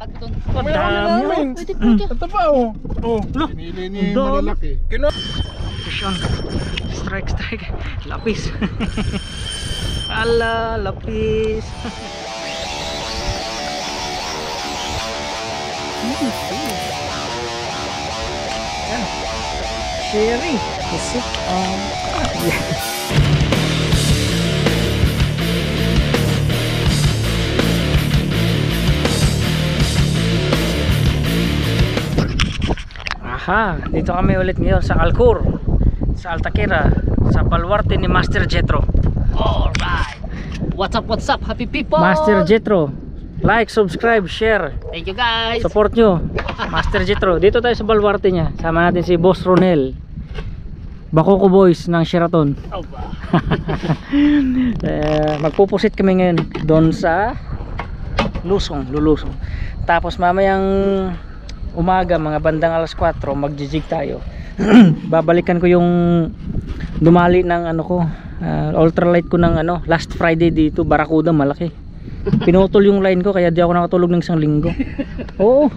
lakad doon. Ang dami. Pwede, pwede. Ito pa oh. Oh, pinili ni malalaki. Position. Strike. Lapis. Ala, lapis. Yan. Sherry. Isip. Aha, dito kami ulit ngayon sa Alcor, sa Altaquera, sa baluarte ni Master Jetro. Alright. What's up, happy people? Master Jetro, like, subscribe, share. Thank you guys. Support nyo Master Jetro. Dito tayo sa baluarte niya. Sama natin si Boss Ronel, Bakoko Boys ng Sheraton. Oh, wow. Magpupusit kami ngayon doon sa Lulusong. Tapos mamayang umaga, mga bandang alas 4, magjijig tayo. Babalikan ko yung dumali ng ano ko, ultralight ko ng ano, last Friday dito, Barracuda, malaki. Pinutol yung line ko kaya di ako nakatulog ng isang linggo. Oo.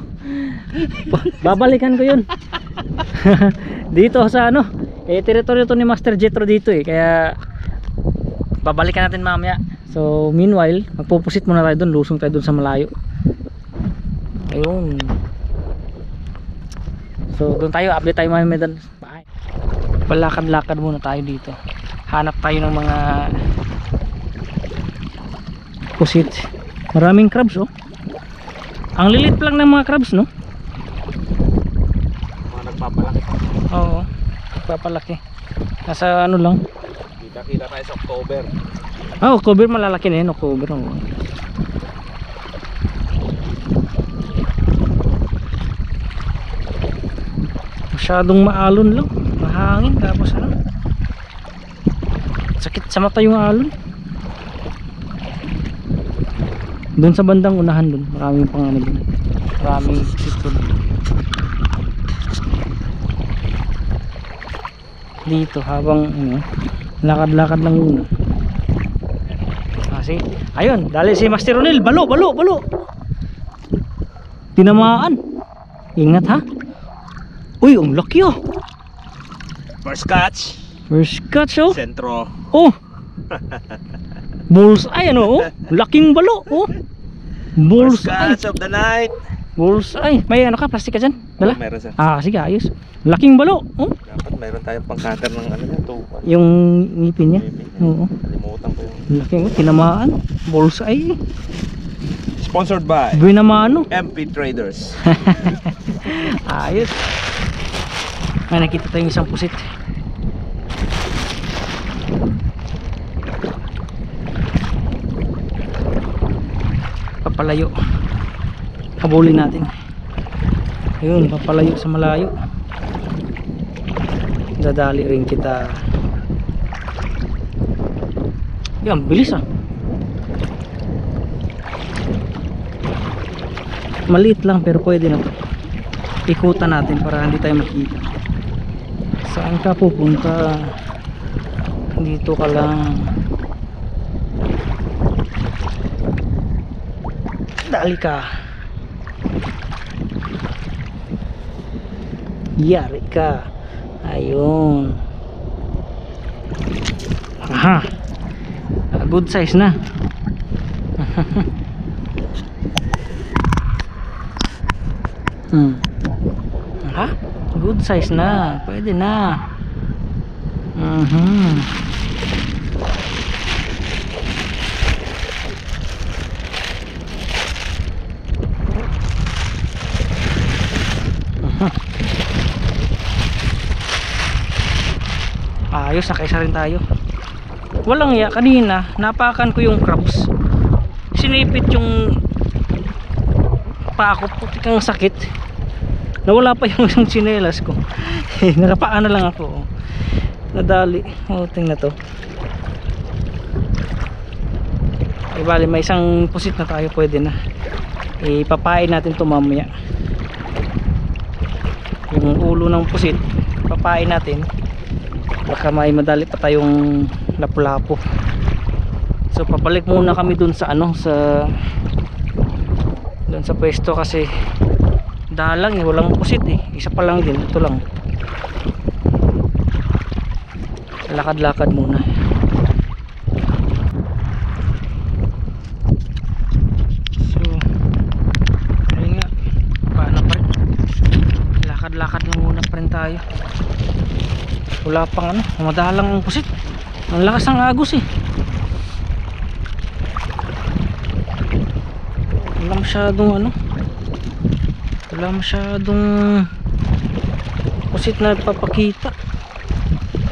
Babalikan ko yun. Dito sa ano, teritoryo to ni Master Jetro dito kaya babalikan natin mamaya. So meanwhile, magpupusit muna tayo doon, lusong tayo doon sa malayo. Ayun. So doon tayo, update tayo mamaya doon. Bye. Palakad-lakad muna tayo dito. Hanap tayo ng mga pusit. Maraming crabs oh. Ang lilit lang ng mga crabs no. Mga nagpapalaki. Oo, nagpapalaki. Nasa ano lang. Kita tayo sa October. October malalaki na yun. October oh. Masyadong maalon lang, mahangin, tapos ano, sakit sa mata yung alon. Doon sa bandang unahan doon, maraming pang ano doon, maraming sipon. Dito habang ano, lakad-lakad lang muna. Kasi ayun, dali si Master Ronel, balo. Tinamaan. Ingat ha. Uy, ang laki oh. First catch. Oh. Sentro. Oh. Bullseye ano oh. Laking balo oh. First Bullseye. catch of the night. Bullseye. May ano ka, plastic ka dyan? Dala? Meron sir. Sige, ayos. Laking balo oh. Dapat mayroon tayong pang-cutter ng ano yan, tuwan. Yung ngipin niya. Oo. Kalimutan ko yung Laking oh, tinamaan. Bullseye. sponsored by Buenamano. MP Traders. Ayos. May nakita tayong isang pusit. Papalayo. Habulin natin. Ayun, papalayo sa malayo. Dadali rin kita. Yan, bilis ah. Maliit lang pero pwede na to. Ikutan natin para hindi tayo makita. Saan ka pupunta? Dito ka lang. Dali ka. Yari ka. Ayun. Aha. Good size na. Ha? Good size na. Pwede na. Ayos, nakaisa rin tayo. Walang ya, kanina napakan ko yung crabs. Sinipit yung pako, puti kang sakit. Nawala pa yung isang tsinelas ko. Nakapaan na lang ako. Nadali. Tingnan to. Bali, may isang pusit na tayo, pwede na. Ipapain natin to mamaya. Yung ulo ng pusit, papain natin. Baka may madali pa tayong lapu-lapu. So papalik muna kami dun sa ano, sa dun Doon sa pwesto kasi dalang eh, walang pusit eh. Isa pa lang din, ito lang. Lakad-lakad muna. So ayun nga, paano pa rin, lakad-lakad na muna pa rin tayo. Wala pang ano, madalang ang pusit. Ang lakas ng agos eh. Wala masyadong ano, wala masyadong pusit na papakita.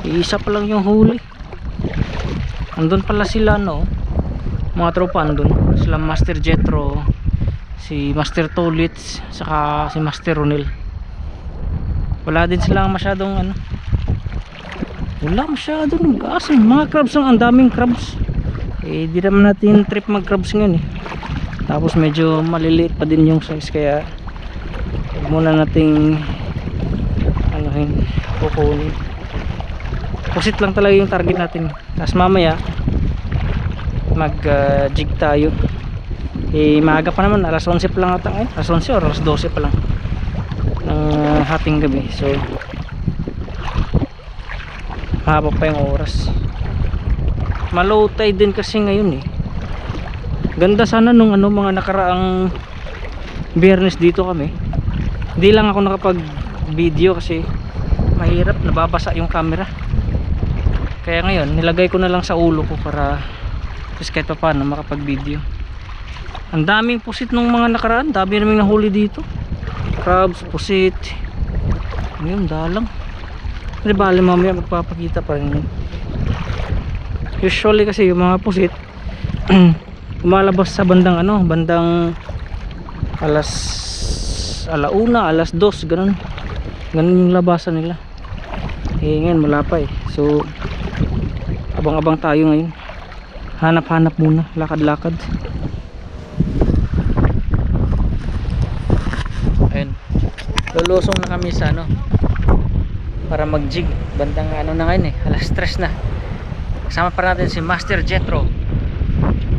Isa pa lang yung huli. Andun pala sila no, mga tropa andun. Sila Master Jetro, si Master Tolitz, saka si Master Ronel. Wala din silang masyadong ano, wala masyadong asin. Mga crabs lang, ang daming crabs. Eh di naman natin trip mag crabs ngayon eh. Tapos medyo maliliit pa din yung size, kaya huwag muna nating anuhin, kukunin. Pusit lang talaga yung target natin. Tapos mamaya mag jig tayo. Eh maaga pa naman, alas 11 pa lang ata ngayon. Alas 11 or alas 12 pa lang ng hating gabi. So mahaba pa yung oras. Malow tide din kasi ngayon eh. Ganda sana nung ano, mga nakaraang Biyernes dito kami. Hindi lang ako nakapag video kasi mahirap, nababasa yung camera. Kaya ngayon nilagay ko na lang sa ulo ko para kahit pa paano makapag video. Ang daming pusit nung mga nakaraan, dami naming nahuli dito. Crabs, pusit. Ayun, dalang. Hindi bali mamaya magpapakita pa rin yun. Usually kasi yung mga pusit umalabas sa bandang ano, bandang alauna, alas 2, ganun yung labasan nila. Eh ngayon wala pa eh. So abang-abang tayo ngayon. Hanap-hanap muna, lakad-lakad. Ayun, lulusong na kami sa ano, para mag-jig. Bandang ano na ngayon eh, alas 3 na. Kasama pa natin si Master Jetro.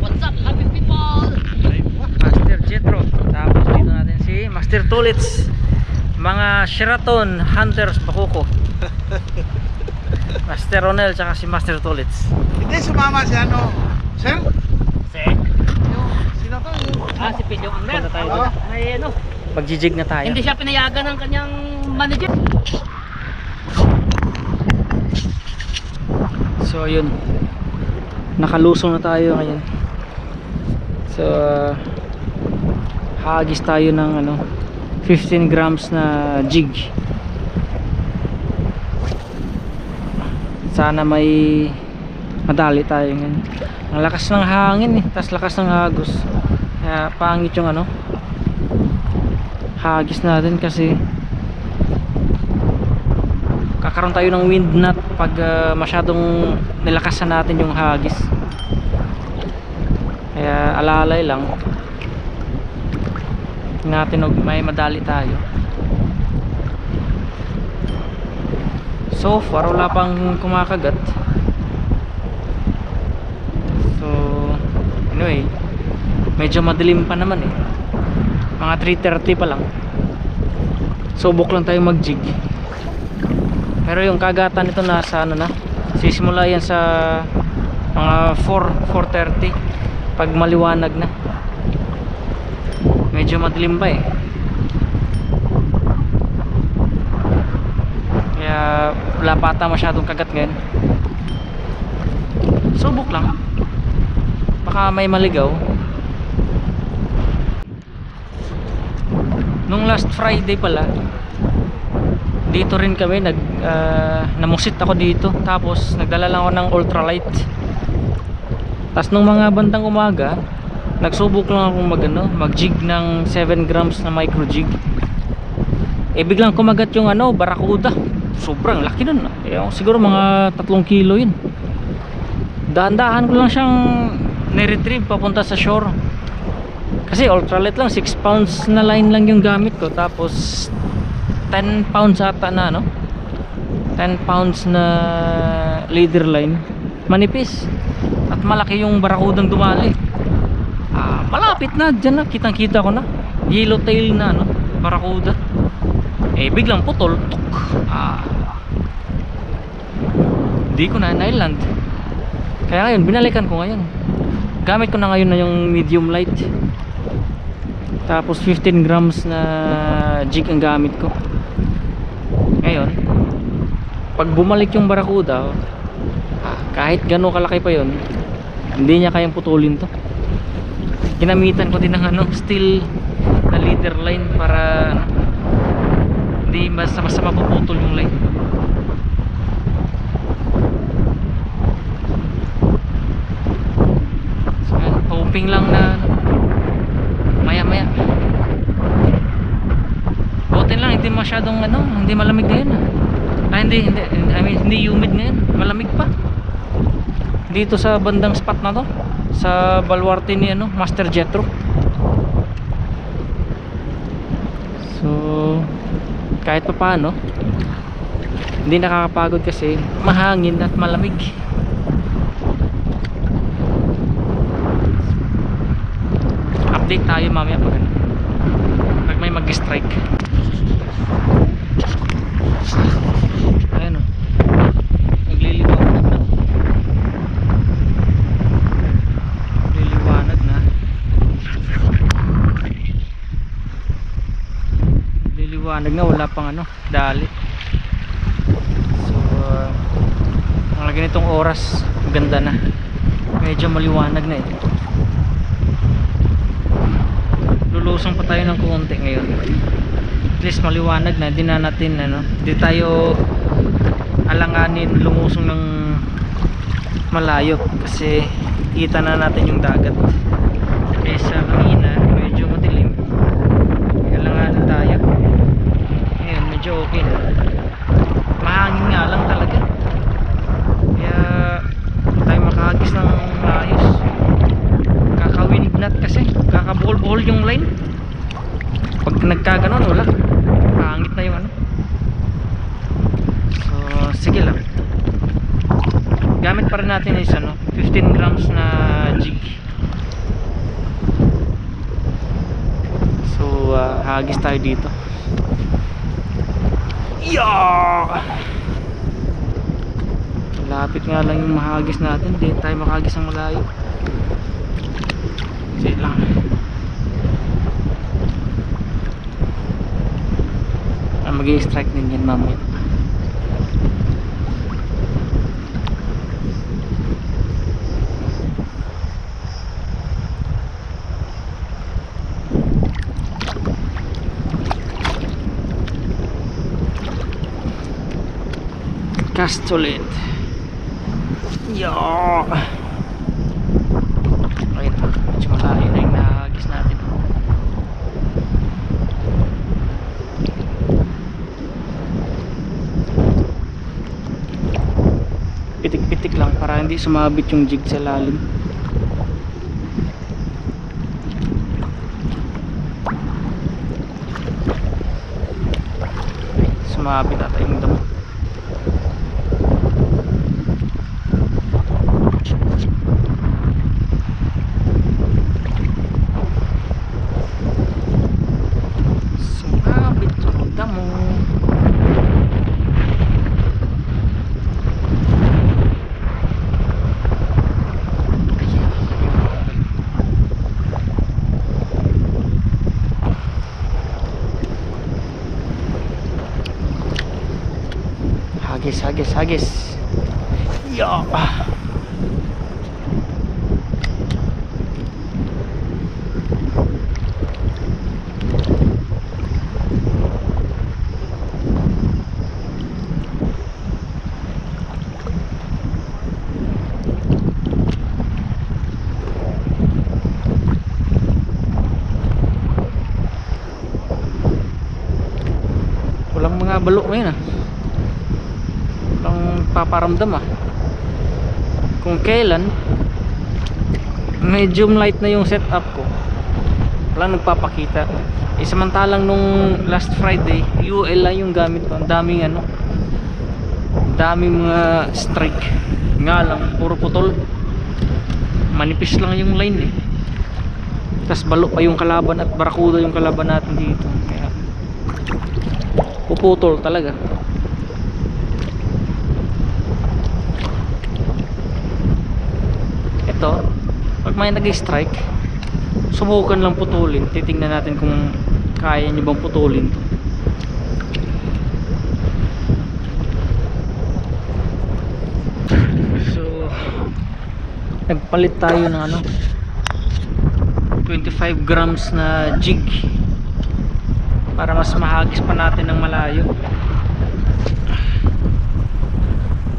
What's up, happy people? Master Jetro. Tapos dito natin si Master Tolitz. Mga Sheraton Hunters Bakuko. Master Ronel tsaka si Master Tolitz. Hindi sumama si ano, sir? Yung, sino to? Si Pilyo Angler. Punta tayo doon. Ay ano, Magjijig na tayo. hindi siya pinayagan ng kanyang manager. So ayun, nakalusong na tayo ngayon. So hagis tayo ng ano, 15 grams na jig. Sana may madali tayo ngayon. Ang lakas ng hangin eh, tas lakas ng agos. Kaya pangit yung ano, hagis natin kasi kakaroon tayo ng wind knot pag masyadong nilakasan natin yung hagis. Kaya alalay lang natin may madali tayo. So far wala pang kumakagat. So anyway, medyo madilim pa naman eh, mga 3:30 pa lang. Subok lang tayo mag jig. Pero yung kagatan nito nasa ano na, sisimula yan sa mga 4:30 pag maliwanag na. Medyo madilim pa eh, kaya wala pa ata masyadong kagat ngayon. Subok lang, baka may maligaw. Nung last Friday pala, dito rin kami namusit ako dito, tapos nagdala lang ako ng ultralight. Tapos nung mga bandang umaga, nagsubok lang ako mag jig ng 7 grams na micro jig. Eh biglang kumagat yung ano, barakuda. Sobrang laki nun. Siguro mga 3 kilo yun. Dahan-dahan ko lang siyang niretrieve papunta sa shore. Kasi ultralight lang, 6 pounds na line lang yung gamit ko. Tapos 10 pounds ata na no, 10 pounds na leader line. Manipis at malaki yung barakudang dumali. Malapit na, dyan na, kitang kita ko na yellowtail na ano, barakuda. Eh biglang putol. Tuk. Hindi ko na nailand. Kaya ngayon binalikan ko ngayon. Gamit ko na ngayon na yung medium light. Tapos 15 grams na jig ang gamit ko. Ngayon pag bumalik yung barakuda, kahit gano'ng kalaki pa yon, hindi niya kayang putulin to. Ginamitan ko din ng ano, steel na leader line para ano, hindi basta mapuputol yung line. So yan, hoping lang na maya maya. Buti lang hindi masyadong ano, hindi malamig ngayon. Hindi I mean hindi humid ngayon, malamig pa dito sa bandang spot na to, sa baluarte ni ano, Master Jetro. So kahit pa paano hindi nakakapagod kasi mahangin at malamig. Update tayo mamaya pag may mag-strike. Ayan o, nagliliwanag na. Nagliliwanag na. Nagliliwanag na, wala pang ano, dali. So mga ganitong oras ganda na, medyo maliwanag na eh. Lulusong pa tayo ng konti ngayon. At least maliwanag na, di na natin ano, di tayo alanganin lumusong ng malayo kasi kita na natin yung dagat. Kesa kanina medyo madilim, alanganin tayo. Ngayon medyo okay na, mahangin nga lang talaga, kaya tayo makahagis ng maayos. Kakawingnat kasi, kakabuhol-buhol yung line pag nagkaganon, wala, pangit na yung ano. So sige lang, gamit pa rin natin is ano, 15 grams na jig. So hagis tayo dito. Yeah! Lapit nga lang yung mahagis natin, hindi tayo makahagis ng malayo. Sige lang. Mag-i-strike din yan mamaya. Cast ulit. Yeah. Ayun, medyo malayo na yung nahagis natin. Pitik-pitik lang para hindi sumabit yung jig sa lalim. Sumabit ata yung damo. Sumabit yung damo. Hagis. Yeah. Walang mga balo ngayon ah. Paparamdam ah. Kung kailan medium light na yung setup ko, walang nagpapakita. Samantalang nung last Friday UL lang yung gamit ko. Ang daming ano, daming mga strike. Nga lang puro putol, manipis lang yung line eh. tas balo pa yung kalaban at barakuda yung kalaban natin dito, kaya puputol talaga. Ito, pag may nag-strike, subukan lang putulin. Titingnan natin kung kaya nyo bang putulin to. So nagpalit tayo ng ano, 25 grams na jig para mas mahagis pa natin ng malayo.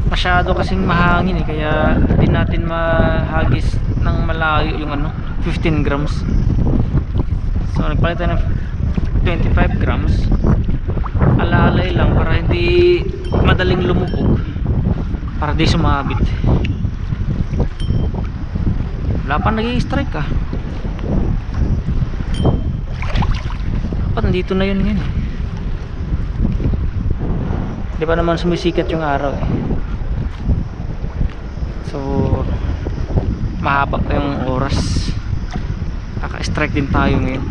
Masyado kasing mahangin eh, kaya hindi natin mahagis ng malayo yung ano, 15 grams. So nagpalit tayo ng 25 grams, alalay lang para hindi madaling lumubog, para di sumabit. Wala pa nag-i-strike ah. Dapat nandito na yun ngayon eh. Di pa naman sumisikat yung araw eh. So mahaba pa yung oras, kaka-strike din tayo ngayon.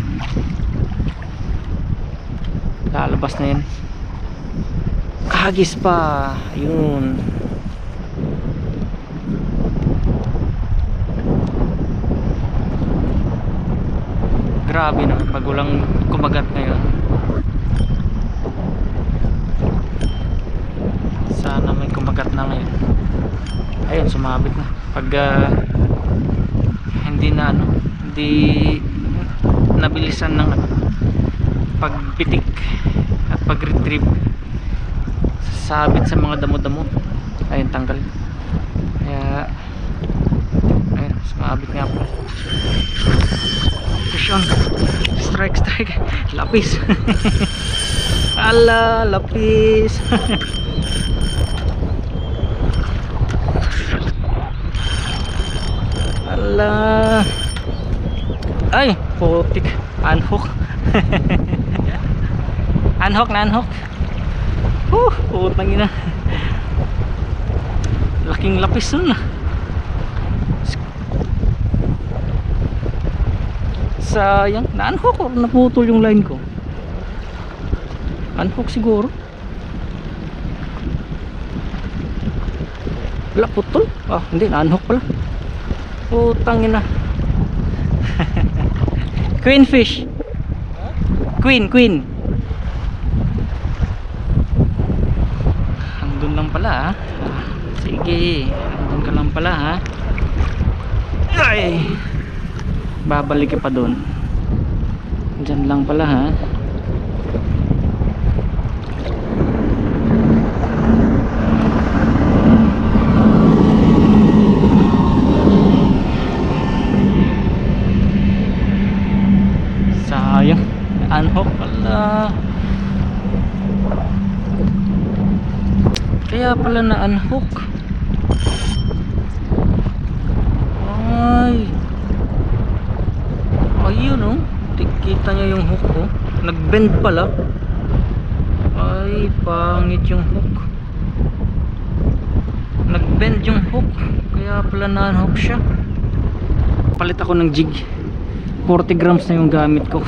Lalabas na yan, hagis pa yun. Grabe naman pag walang kumagat ngayon. Sana may kumagat na ngayon. Ayun, sumabit na. Pag hindi na ano, hindi nabilisan ng pagpitik at pag-retrieve, sabit sa mga damo-damo. Ayun, tanggal. Kaya ayun, sumabit nga po. Fish on. Strike, strike. Lapis. Ala, lapis. Ala. Ay, putik. Unhook. Unhook na unhook. Putang ina. Laking lapis nun ah. Sayang, na-unhook or naputol yung line ko. Unhook siguro. Wala, putol. Ah, hindi, na-unhook pala. Putang ina. Queen fish. Queen. Andun lang pala ha. Sige, andun ka lang pala ha. Ay, babalik ka pa doon. Diyan lang pala ha. Sayang, unhook pala. Kaya pala na unhook. Ay, ayun oh, kita nyo yung hook oh, nagbend pala. Ay, pangit yung hook, nagbend yung hook, kaya pala na-unhook siya. Palit ako ng jig, 40 grams na yung gamit ko.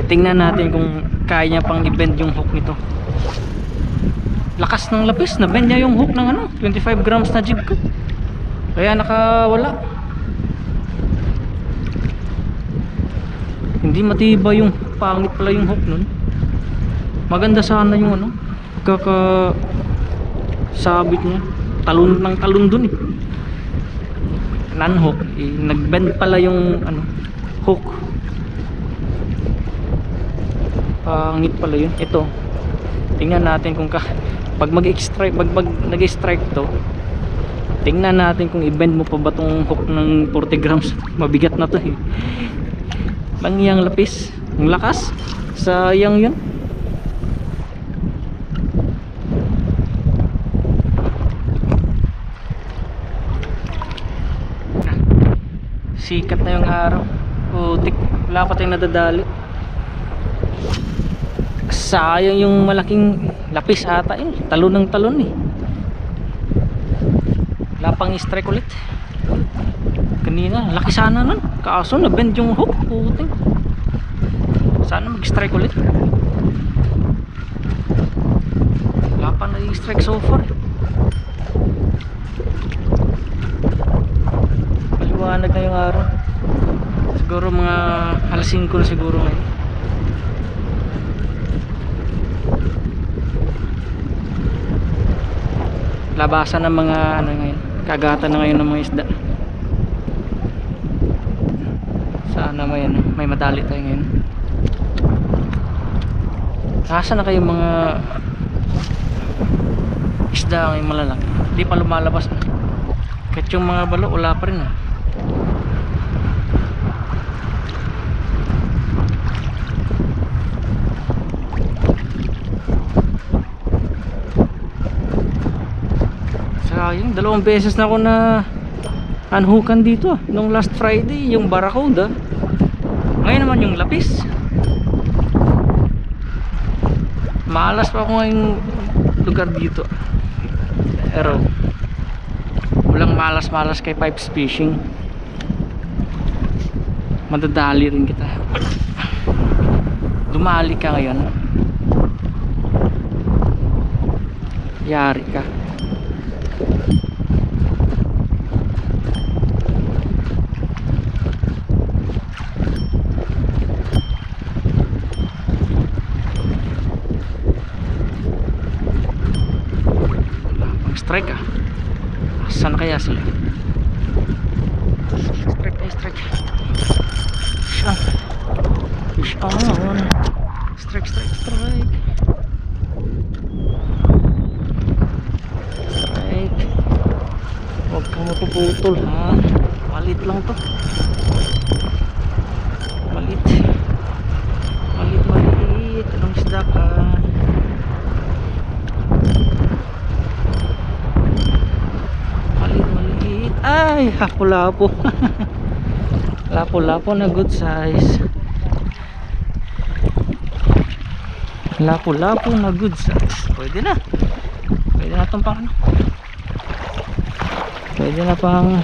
Tingnan natin kung kaya niya pang i-bend yung hook nito. Lakas ng lapis, na-bend niya yung hook ng ano, 25 grams na jig ko, kaya nakawala. Hindi matibay yung, pangit pala yung hook nun. Maganda sana yung ano, sabit niya, talon ng talon dun eh. Non-hook eh, nagbend pala yung ano, hook. Pangit pala yun. Ito, tingnan natin kung pag mag-strike, pag nag-strike to, tingnan natin kung i-bend mo pa ba tong hook ng 40 grams. Mabigat na to eh. Bangyang lapis, ang lakas, sayang yun. Sikat na yung araw. Putik, wala pa tayong nadadali. Sayang yung malaking lapis ata eh, talon ng talon eh. Wala pang strike ulit. Kanina, laki sana nun. Kaso na-bend yung hook. Puting. Sana mag-strike ulit. Wala pa na-strike so far. Maliwanag na yung araw. Siguro mga alas 5 na siguro ngayon. Labasan ng mga ano ngayon. Kagatan na ngayon ng mga isda. Sana may madali tayo ngayon. Nasaan na kayong mga isda ngayon malalaki? Hindi pa lumalabas. Kahit yung mga balo wala pa rin. Sayang, 2 beses na ako na unhookan dito. Nung last Friday yung barracuda, ngayon naman yung lapis. Malas pa ako ngayong lugar dito, pero walang malas-malas kay pipes fishing. Madadali rin kita. Dumali ka ngayon, yari ka. Strike ah. Saan kaya sila? Strike ay strike. Fish on. Strike, strike, strike. Strike. Huwag kang mapuputol ha. Malit lang to. Malit. Malit, malit. Anong isda ka? Ay, lapo-lapo. Lapo-lapo na good size. Lapo-lapo na good size. Pwede na. Pwede na itong pang ano. Pwede na pang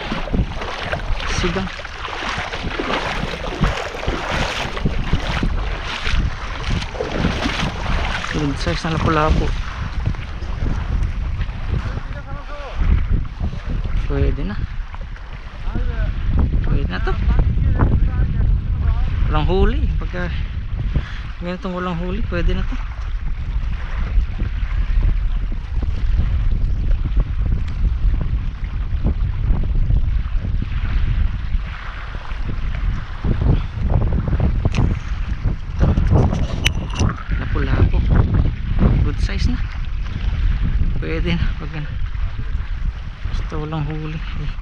sigang. Good size na lapo-lapo. Pwede na. Pwede na to. Walang huli. Pagka ganitong walang huli, pwede na to. Lapo-lapo. Good size na. Pwede na. Pag ano. Basta walang huli. Ay.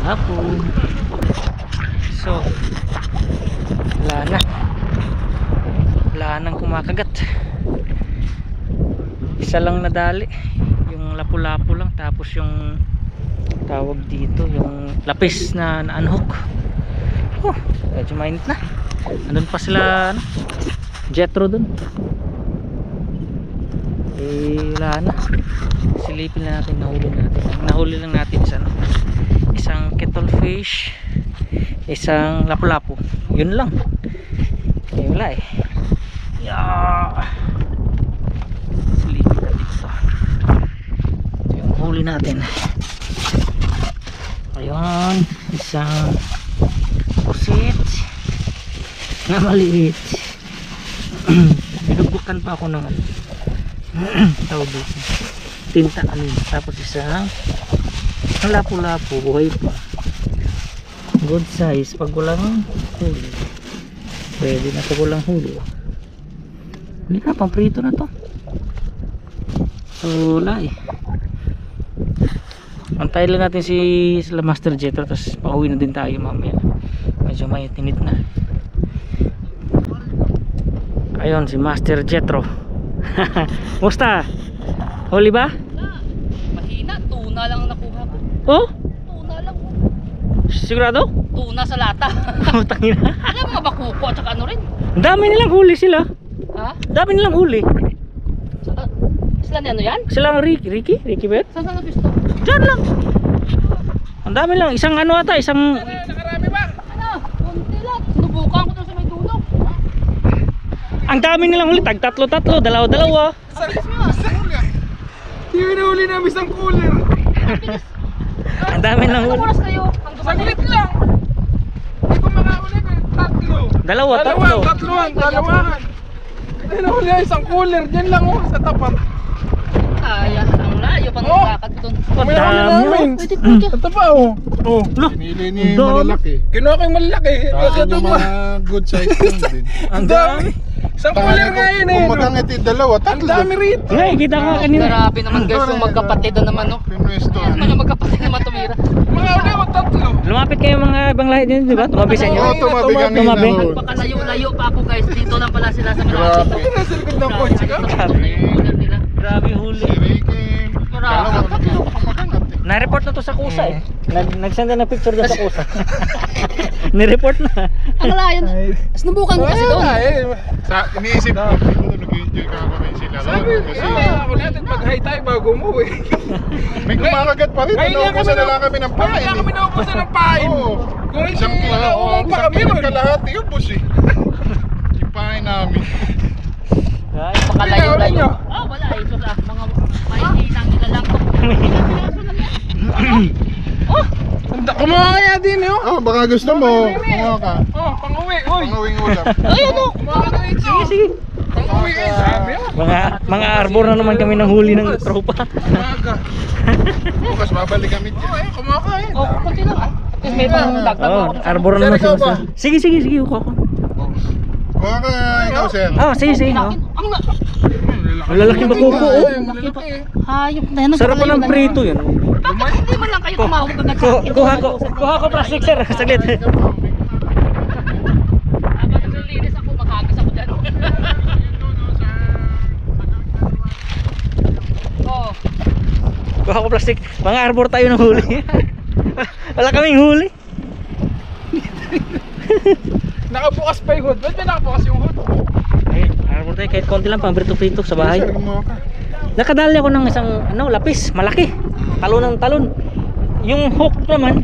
Lapo. So, wala nang kumakagat. Isa lang nadali, yung lapu-lapu lang, tapos yung tawag dito, yung lapis na unhook. Medyo mainit na. Andun pa sila ano, Jetro dun. Wala na. Silipin na natin, nahuli lang natin isang kettlefish, isang lapu-lapu. Yun lang. Wala eh. Silipin natin ito. Ito yung huli natin. Ayun, isang pusit na maliit. Binugbukan pa ako ng tawag dito, tinta kanina. Tapos isang lapu-lapu, buhay pa. Good size pag walang huli. Pwede na ito walang huli. Hindi ka, pang prito na to. Wala eh. Antayin lang natin sila Master Jetro, tapos pauwi na din tayo mamaya. Medyo may tinit na. Ayun si Master Jetro. Musta? Huli ba? Mahina, tuna lang nakuha ko. Oh? Tuna lang. Sigurado? tuna sa lata. Putang ina. Ano mga bakuko at saka ano rin? Ang dami nilang huli sila. Ha? Dami nilang huli. Sila ni ano yan? Sila ang Ricky ba yun? Saan saan gusto? Diyan lang. Ang dami lang. Isang ano ata, isang... Nakarami ba? Ano? Kunti lang. Sinubukan ko doon sa may dulo. Ang dami nilang huli. Tag tatlo, dalawa. Hindi hinahuli namin isang cooler. Ang dami nilang Anong huli. oras kayo? Ang dumating? Saglit lang. Hindi ko makaulit eh. Tatlo. Tatlo. Dalawahan. Hindi nahuli na isang cooler. Diyan lang oh, sa tapat. Kaya, ang layo pa ng Oh. lakad ko doon. Ang May huli dami. namin. Pwede pwede. Ito pa oh. Oh. Lo, Pinili niya ang yung dami. malalaki. Kinuha ko yung malaki. Kasi Saan ito yung pa. mga good size lang din. Ang dami. Isang cooler nga yun eh. Kung no? magangit yung dalawa, Ang tatlo. dami rito. Ngay, kita ko nga kanina. Grabe naman guys yung magkapatid na naman no. Pinwesto. Ano naman magkapatid naman tumira. Mga uli ko tatlo. Lumapit kayo mga ibang lahi din, di ba? Tumabi sa inyo. Oo, tumabi kanina. Tumabi. Oo. Nagpakalayo-layo pa ako guys. Dito lang pala sila sa Grabe. malapit. Ito nasa likod ng kotse ka. Grabe huli. Si Ricky. Dalawa, tatlo. Pamagangat eh. Na-report na to sa kusa eh. Nag-send na ng picture doon sa kusa. Ni-report na. Ang layo na. Sinubukan ko kasi doon. Iniisip ko, nag-enjoy ka kami sila. Sabi, Kasi ako natin mag-high tayo bago umuwi. may kumakagat pa rin. Naubusan na lang kami ng pain. Kaya kami naubusan ng pain. Oo. Kung hindi, Isang kilo. nauumang pa Isang kami kilo nun. kalahati yung bus eh. Yung pain namin. Ay, Pakalayo-layo. Ah, wala eh. So, mga mahihinang nila lang to. Kumuha kaya din eh. Oh, baka gusto mo. Kumuha ka. Oh, pang-uwi. Uy. Pangawing ulam. Ay, ano? Kumuha ka na ito. sige, sige. Pang-uwi kayo. Sabi ah. Mga arbor na naman kami ng huli ng tropa. Umaga. Bukas babalik kami dyan. Oh, kumuha ka eh. Oh, kunti lang ah. Tapos may pang dagdag Oh, ako. arbor na naman sila. Sige, uko ko. Kuha ka ikaw, sir. Oh, sige. Oh. Ang Malalaking bakuko oh. Malalaki eh. hayop na yan. Sarap pa ng prito yun. Bakit hindi man lang kayo tumawag agad sa akin? Kuha ko plastic sir. Saglit. Habang naglilinis ako, maghagis ako dyan. Oh, Kuha ko plastic. Mga arbor tayo ng huli. Wala kaming huli. Nakabukas pa yung hood. Ba't may nakabukas yung hood? Ayun, arbor tayo kahit konti lang pang prito-prito sa bahay. Sir, kumuha ka. Nakadali ako ng isang lapis, malaki. Talon ng talon. Yung hook naman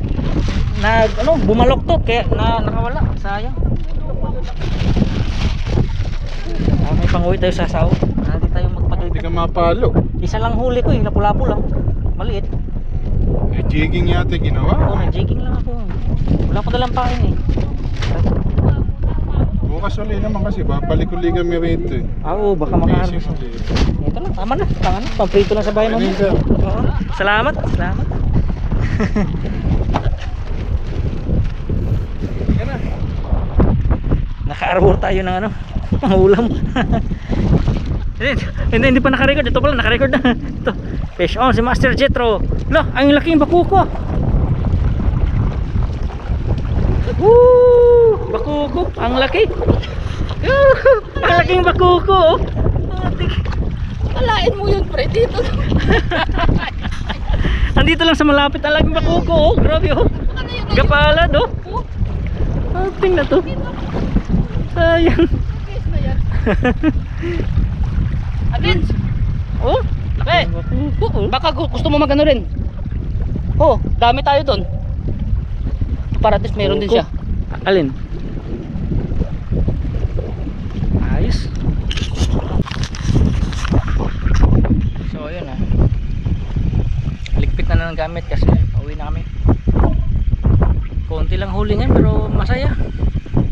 na bumalok to kaya nakawala. Sayang. May panguwi tayo sa sao. Hindi tayo Hindi magpagalitan. ka mapalo. Isa lang huli ko eh, lapu-lapu lang. Maliit. Eh, jigging yata ginawa. Oo, nag-jigging lang ako. Wala ko dalang pain eh. Bukas ulit naman kasi babalik ulit kami rito eh. Oo, baka makaharap. Busy ulit. Ito lang, tama na. Tama na. Pamprito lang sa bahay mo. Ayun, sir. Oo. Salamat. Naka-arbor tayo ng pangulam. Hindi pa naka-record. Ito pala, naka-record na. Ito. Fish on si Master Jetro. Lo, ang laking bakuko. Woo! Bakuko, ang laki. Ang laking bakuko. alain mo yun pre dito. Andito lang sa malapit ang laking bakuko. Grabe oh. Ano yun? Gapalad oh. Tingnan na to. Sayang. Yes na yan. Agins! Oh, Laki! bakuko. Baka gusto mo magano rin. Oh, dami tayo doon. Para at least meron din siya. Alin? Ayos. So ayun ah. Ligpit na ng gamit kasi pauwi na kami. Konti lang huli ngayon pero masaya.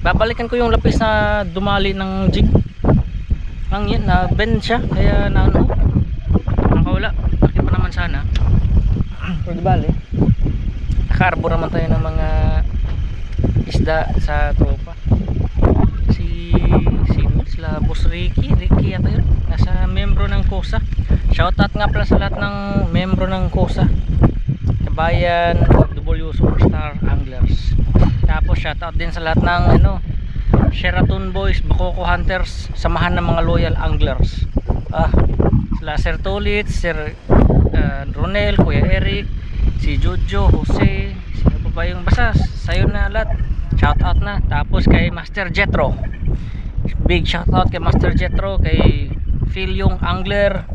Babalikan ko yung lapis na dumali ng jig. Lang yan, na bend siya kaya na nakawala. Laki pa naman sana. Pero di bali. Naka-arbor naman tayo ng mga isda sa tropa. Sila Boss Ricky yata yun. Nasa membro ng KOSA. Shoutout nga pala sa lahat ng membro ng KOSA. Kabayan W Superstar Anglers. Tapos shoutout din sa lahat ng Sheraton Boys, Bacoco Hunters, samahan ng mga loyal anglers. Sila Sir Tolit, Sir Ronel, Kuya Eric, si Jojo, Jose, sino pa ba yung basta sa'yo na lahat, shout out na. Tapos kay Master Jetro, big shout out kay Master Jetro, kay Phil yung angler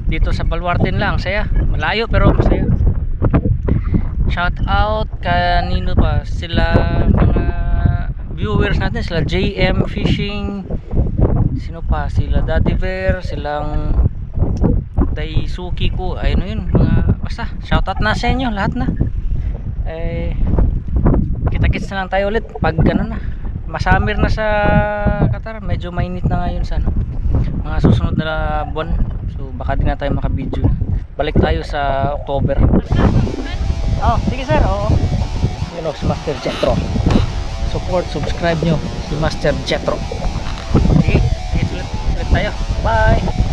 dito sa Balwarten lang, saya, malayo pero masaya. Shout out kanino pa, sila mga viewers natin, sila JM Fishing, sino pa, sila Daddy Bear, silang Daisuki ko, ayun yun, mga basta shout out na sa inyo lahat na. Kita-kits na lang tayo ulit pag ano na, masamir na sa Qatar, medyo mainit na ngayon sa ano, mga susunod na buwan, so baka di na tayo makabideo. Balik tayo sa October. Oh, sige sir, oo. Yun o, si Master Jetro. Support, subscribe nyo si Master Jetro. Sige, ulit tayo. Bye!